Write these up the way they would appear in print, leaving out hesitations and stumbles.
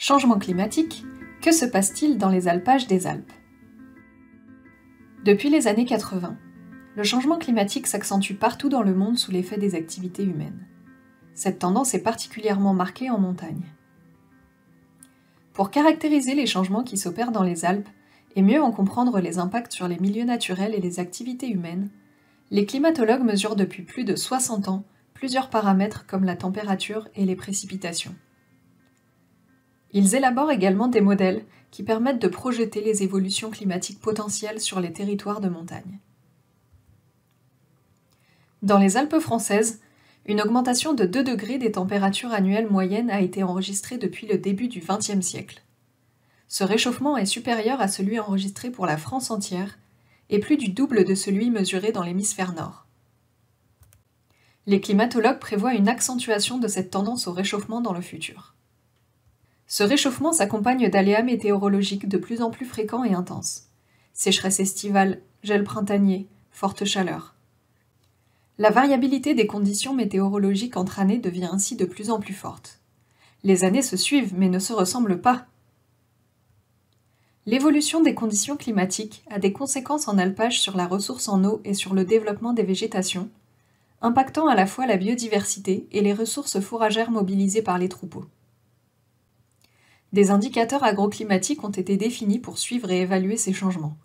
Changement climatique, que se passe-t-il dans les alpages des Alpes? Depuis les années 80, le changement climatique s'accentue partout dans le monde sous l'effet des activités humaines. Cette tendance est particulièrement marquée en montagne. Pour caractériser les changements qui s'opèrent dans les Alpes et mieux en comprendre les impacts sur les milieux naturels et les activités humaines, les climatologues mesurent depuis plus de 60 ans plusieurs paramètres comme la température et les précipitations. Ils élaborent également des modèles qui permettent de projeter les évolutions climatiques potentielles sur les territoires de montagne. Dans les Alpes françaises, une augmentation de 2 degrés des températures annuelles moyennes a été enregistrée depuis le début du XXe siècle. Ce réchauffement est supérieur à celui enregistré pour la France entière et plus du double de celui mesuré dans l'hémisphère nord. Les climatologues prévoient une accentuation de cette tendance au réchauffement dans le futur. Ce réchauffement s'accompagne d'aléas météorologiques de plus en plus fréquents et intenses. Sécheresse estivale, gel printanier, forte chaleur. La variabilité des conditions météorologiques entre années devient ainsi de plus en plus forte. Les années se suivent mais ne se ressemblent pas. L'évolution des conditions climatiques a des conséquences en alpage sur la ressource en eau et sur le développement des végétations, impactant à la fois la biodiversité et les ressources fourragères mobilisées par les troupeaux. Des indicateurs agroclimatiques ont été définis pour suivre et évaluer ces changements.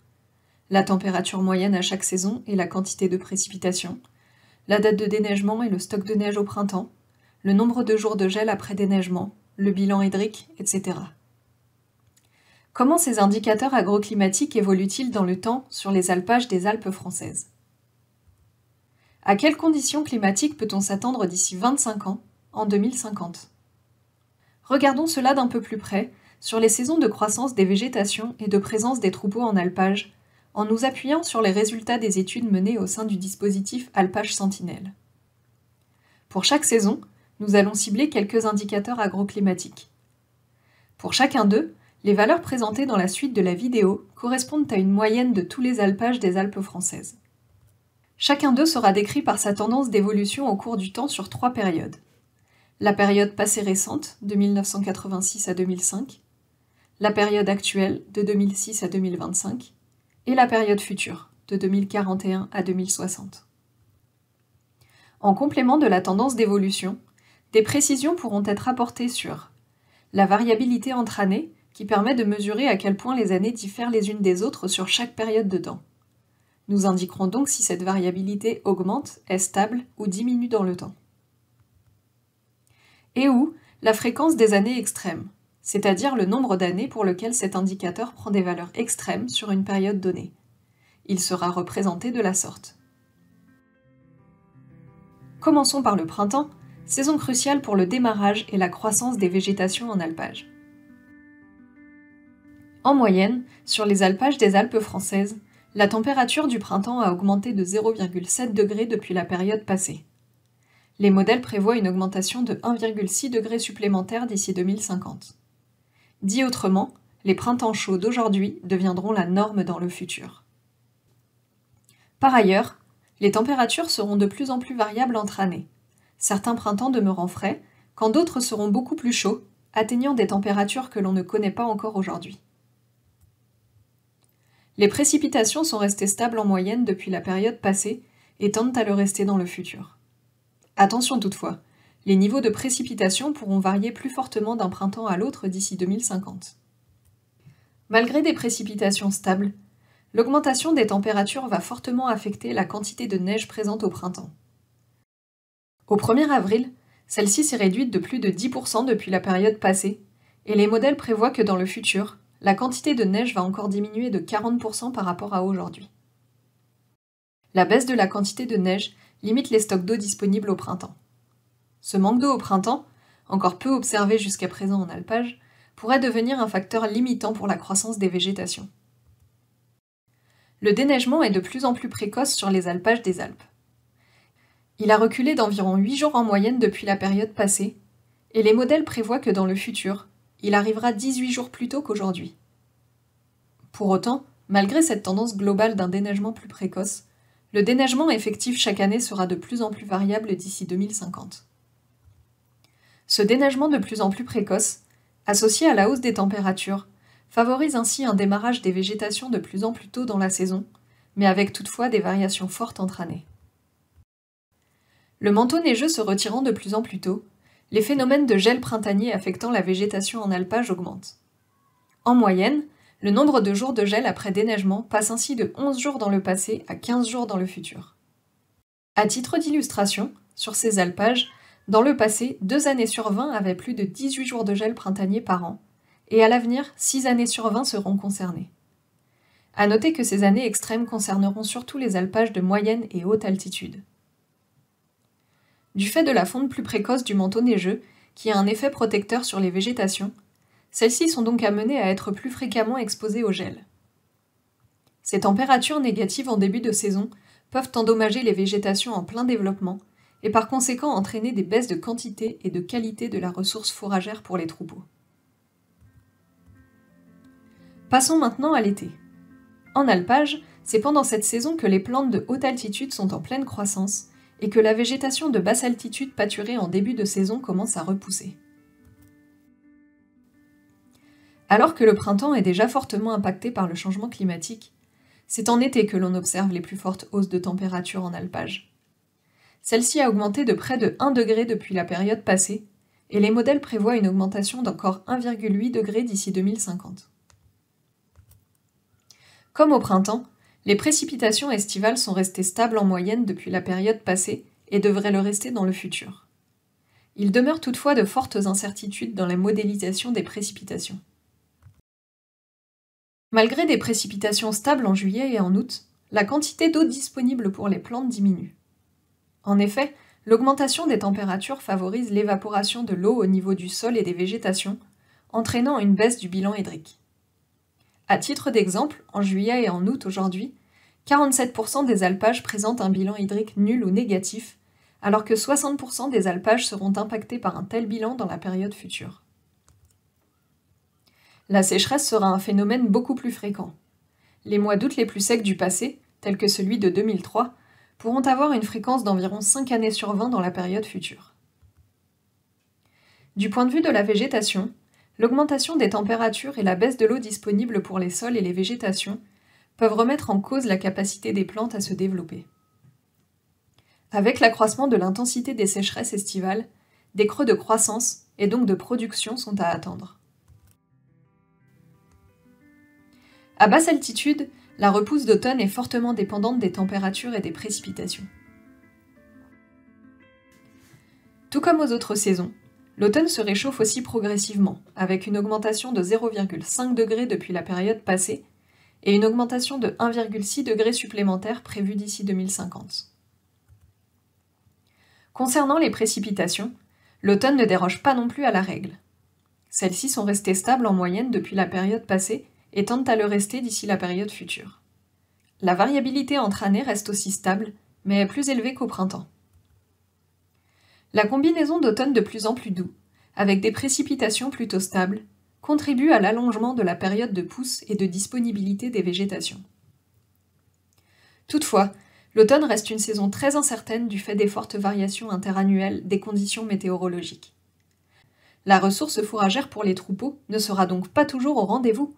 La température moyenne à chaque saison et la quantité de précipitations, la date de déneigement et le stock de neige au printemps, le nombre de jours de gel après déneigement, le bilan hydrique, etc. Comment ces indicateurs agroclimatiques évoluent-ils dans le temps sur les alpages des Alpes françaises? À quelles conditions climatiques peut-on s'attendre d'ici 25 ans, en 2050? Regardons cela d'un peu plus près sur les saisons de croissance des végétations et de présence des troupeaux en alpage, en nous appuyant sur les résultats des études menées au sein du dispositif Alpage Sentinelle. Pour chaque saison, nous allons cibler quelques indicateurs agroclimatiques. Pour chacun d'eux, les valeurs présentées dans la suite de la vidéo correspondent à une moyenne de tous les alpages des Alpes françaises. Chacun d'eux sera décrit par sa tendance d'évolution au cours du temps sur 3 périodes. La période passée récente, de 1986 à 2005, la période actuelle, de 2006 à 2025, et la période future, de 2041 à 2060. En complément de la tendance d'évolution, des précisions pourront être apportées sur la variabilité entre années, qui permet de mesurer à quel point les années diffèrent les unes des autres sur chaque période de temps. Nous indiquerons donc si cette variabilité augmente, est stable ou diminue dans le temps. Et ou la fréquence des années extrêmes, c'est-à-dire le nombre d'années pour lequel cet indicateur prend des valeurs extrêmes sur une période donnée. Il sera représenté de la sorte. Commençons par le printemps, saison cruciale pour le démarrage et la croissance des végétations en alpage. En moyenne, sur les alpages des Alpes françaises, la température du printemps a augmenté de 0,7 degrés depuis la période passée. Les modèles prévoient une augmentation de 1,6 degré supplémentaire d'ici 2050. Dit autrement, les printemps chauds d'aujourd'hui deviendront la norme dans le futur. Par ailleurs, les températures seront de plus en plus variables entre années, certains printemps demeurant frais, quand d'autres seront beaucoup plus chauds, atteignant des températures que l'on ne connaît pas encore aujourd'hui. Les précipitations sont restées stables en moyenne depuis la période passée et tendent à le rester dans le futur. Attention toutefois, les niveaux de précipitation pourront varier plus fortement d'un printemps à l'autre d'ici 2050. Malgré des précipitations stables, l'augmentation des températures va fortement affecter la quantité de neige présente au printemps. Au 1er avril, celle-ci s'est réduite de plus de 10% depuis la période passée, et les modèles prévoient que dans le futur, la quantité de neige va encore diminuer de 40% par rapport à aujourd'hui. La baisse de la quantité de neige limite les stocks d'eau disponibles au printemps. Ce manque d'eau au printemps, encore peu observé jusqu'à présent en alpage, pourrait devenir un facteur limitant pour la croissance des végétations. Le déneigement est de plus en plus précoce sur les alpages des Alpes. Il a reculé d'environ 8 jours en moyenne depuis la période passée, et les modèles prévoient que dans le futur, il arrivera 18 jours plus tôt qu'aujourd'hui. Pour autant, malgré cette tendance globale d'un déneigement plus précoce, le déneigement effectif chaque année sera de plus en plus variable d'ici 2050. Ce déneigement de plus en plus précoce associé à la hausse des températures, favorise ainsi un démarrage des végétations de plus en plus tôt dans la saison, mais avec toutefois des variations fortes entre années. Le manteau neigeux se retirant de plus en plus tôt, les phénomènes de gel printanier affectant la végétation en alpage augmentent. En moyenne, le nombre de jours de gel après déneigement passe ainsi de 11 jours dans le passé à 15 jours dans le futur. À titre d'illustration, sur ces alpages, dans le passé, 2 années sur 20 avaient plus de 18 jours de gel printanier par an, et à l'avenir, 6 années sur 20 seront concernées. À noter que ces années extrêmes concerneront surtout les alpages de moyenne et haute altitude. Du fait de la fonte plus précoce du manteau neigeux, qui a un effet protecteur sur les végétations, celles-ci sont donc amenées à être plus fréquemment exposées au gel. Ces températures négatives en début de saison peuvent endommager les végétations en plein développement et par conséquent entraîner des baisses de quantité et de qualité de la ressource fourragère pour les troupeaux. Passons maintenant à l'été. En alpage, c'est pendant cette saison que les plantes de haute altitude sont en pleine croissance et que la végétation de basse altitude pâturée en début de saison commence à repousser. Alors que le printemps est déjà fortement impacté par le changement climatique, c'est en été que l'on observe les plus fortes hausses de température en alpage. Celle-ci a augmenté de près de 1 degré depuis la période passée, et les modèles prévoient une augmentation d'encore 1,8 degré d'ici 2050. Comme au printemps, les précipitations estivales sont restées stables en moyenne depuis la période passée et devraient le rester dans le futur. Il demeure toutefois de fortes incertitudes dans la modélisation des précipitations. Malgré des précipitations stables en juillet et en août, la quantité d'eau disponible pour les plantes diminue. En effet, l'augmentation des températures favorise l'évaporation de l'eau au niveau du sol et des végétations, entraînant une baisse du bilan hydrique. À titre d'exemple, en juillet et en août aujourd'hui, 47% des alpages présentent un bilan hydrique nul ou négatif, alors que 60% des alpages seront impactés par un tel bilan dans la période future. La sécheresse sera un phénomène beaucoup plus fréquent. Les mois d'août les plus secs du passé, tels que celui de 2003, pourront avoir une fréquence d'environ 5 années sur 20 dans la période future. Du point de vue de la végétation, l'augmentation des températures et la baisse de l'eau disponible pour les sols et les végétations peuvent remettre en cause la capacité des plantes à se développer. Avec l'accroissement de l'intensité des sécheresses estivales, des creux de croissance et donc de production sont à attendre. À basse altitude, la repousse d'automne est fortement dépendante des températures et des précipitations. Tout comme aux autres saisons, l'automne se réchauffe aussi progressivement, avec une augmentation de 0,5 degré depuis la période passée et une augmentation de 1,6 degré supplémentaire prévue d'ici 2050. Concernant les précipitations, l'automne ne déroge pas non plus à la règle. Celles-ci sont restées stables en moyenne depuis la période passée et tendent à le rester d'ici la période future. La variabilité entre années reste aussi stable, mais est plus élevée qu'au printemps. La combinaison d'automne de plus en plus doux, avec des précipitations plutôt stables, contribue à l'allongement de la période de pousse et de disponibilité des végétations. Toutefois, l'automne reste une saison très incertaine du fait des fortes variations interannuelles des conditions météorologiques. La ressource fourragère pour les troupeaux ne sera donc pas toujours au rendez-vous.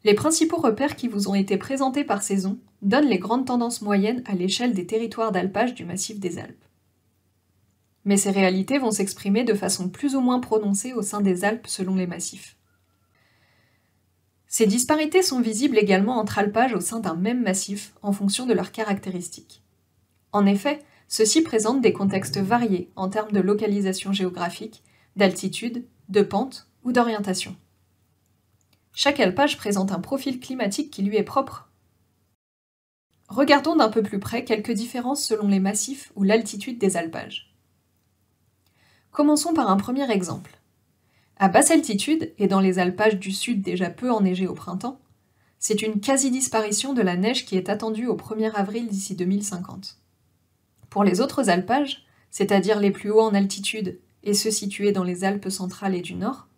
Les principaux repères qui vous ont été présentés par saison donnent les grandes tendances moyennes à l'échelle des territoires d'alpage du massif des Alpes. Mais ces réalités vont s'exprimer de façon plus ou moins prononcée au sein des Alpes selon les massifs. Ces disparités sont visibles également entre alpages au sein d'un même massif en fonction de leurs caractéristiques. En effet, ceux-ci présentent des contextes variés en termes de localisation géographique, d'altitude, de pente ou d'orientation. Chaque alpage présente un profil climatique qui lui est propre. Regardons d'un peu plus près quelques différences selon les massifs ou l'altitude des alpages. Commençons par un premier exemple. À basse altitude, et dans les alpages du sud déjà peu enneigés au printemps, c'est une quasi-disparition de la neige qui est attendue au 1er avril d'ici 2050. Pour les autres alpages, c'est-à-dire les plus hauts en altitude et ceux situés dans les Alpes centrales et du nord,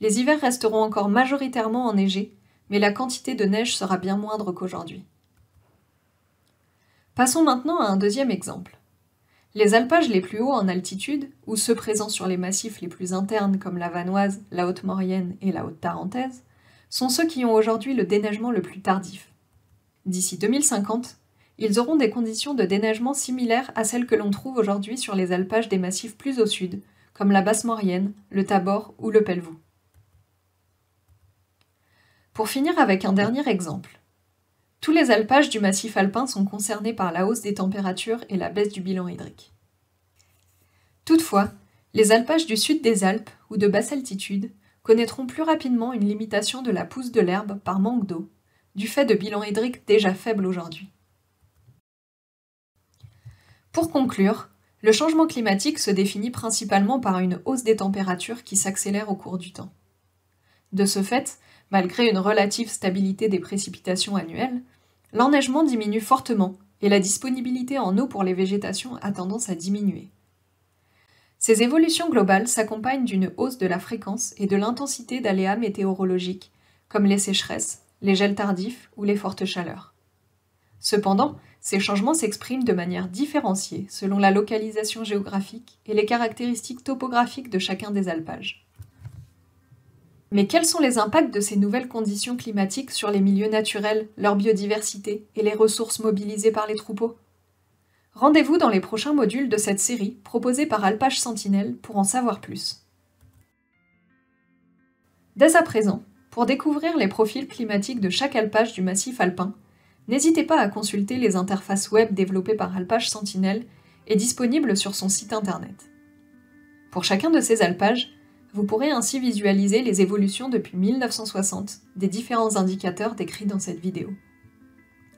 les hivers resteront encore majoritairement enneigés, mais la quantité de neige sera bien moindre qu'aujourd'hui. Passons maintenant à un deuxième exemple. Les alpages les plus hauts en altitude, ou ceux présents sur les massifs les plus internes comme la Vanoise, la Haute-Maurienne et la Haute-Tarentaise, sont ceux qui ont aujourd'hui le déneigement le plus tardif. D'ici 2050, ils auront des conditions de déneigement similaires à celles que l'on trouve aujourd'hui sur les alpages des massifs plus au sud, comme la Basse-Maurienne, le Tabor ou le Pelvoux. Pour finir avec un dernier exemple. Tous les alpages du massif alpin sont concernés par la hausse des températures et la baisse du bilan hydrique. Toutefois, les alpages du sud des Alpes ou de basse altitude connaîtront plus rapidement une limitation de la pousse de l'herbe par manque d'eau, du fait de bilans hydriques déjà faibles aujourd'hui. Pour conclure, le changement climatique se définit principalement par une hausse des températures qui s'accélère au cours du temps. De ce fait, malgré une relative stabilité des précipitations annuelles, l'enneigement diminue fortement et la disponibilité en eau pour les végétations a tendance à diminuer. Ces évolutions globales s'accompagnent d'une hausse de la fréquence et de l'intensité d'aléas météorologiques, comme les sécheresses, les gels tardifs ou les fortes chaleurs. Cependant, ces changements s'expriment de manière différenciée selon la localisation géographique et les caractéristiques topographiques de chacun des alpages. Mais quels sont les impacts de ces nouvelles conditions climatiques sur les milieux naturels, leur biodiversité et les ressources mobilisées par les troupeaux ? Rendez-vous dans les prochains modules de cette série proposée par Alpage Sentinelle pour en savoir plus. Dès à présent, pour découvrir les profils climatiques de chaque alpage du massif alpin, n'hésitez pas à consulter les interfaces web développées par Alpage Sentinelle et disponibles sur son site internet. Pour chacun de ces alpages, vous pourrez ainsi visualiser les évolutions depuis 1960 des différents indicateurs décrits dans cette vidéo.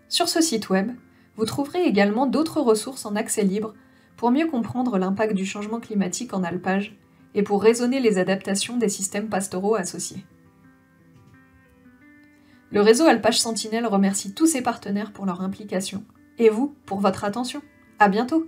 Sur ce site web, vous trouverez également d'autres ressources en accès libre pour mieux comprendre l'impact du changement climatique en alpage et pour raisonner les adaptations des systèmes pastoraux associés. Le réseau Alpage Sentinelle remercie tous ses partenaires pour leur implication et vous pour votre attention. À bientôt!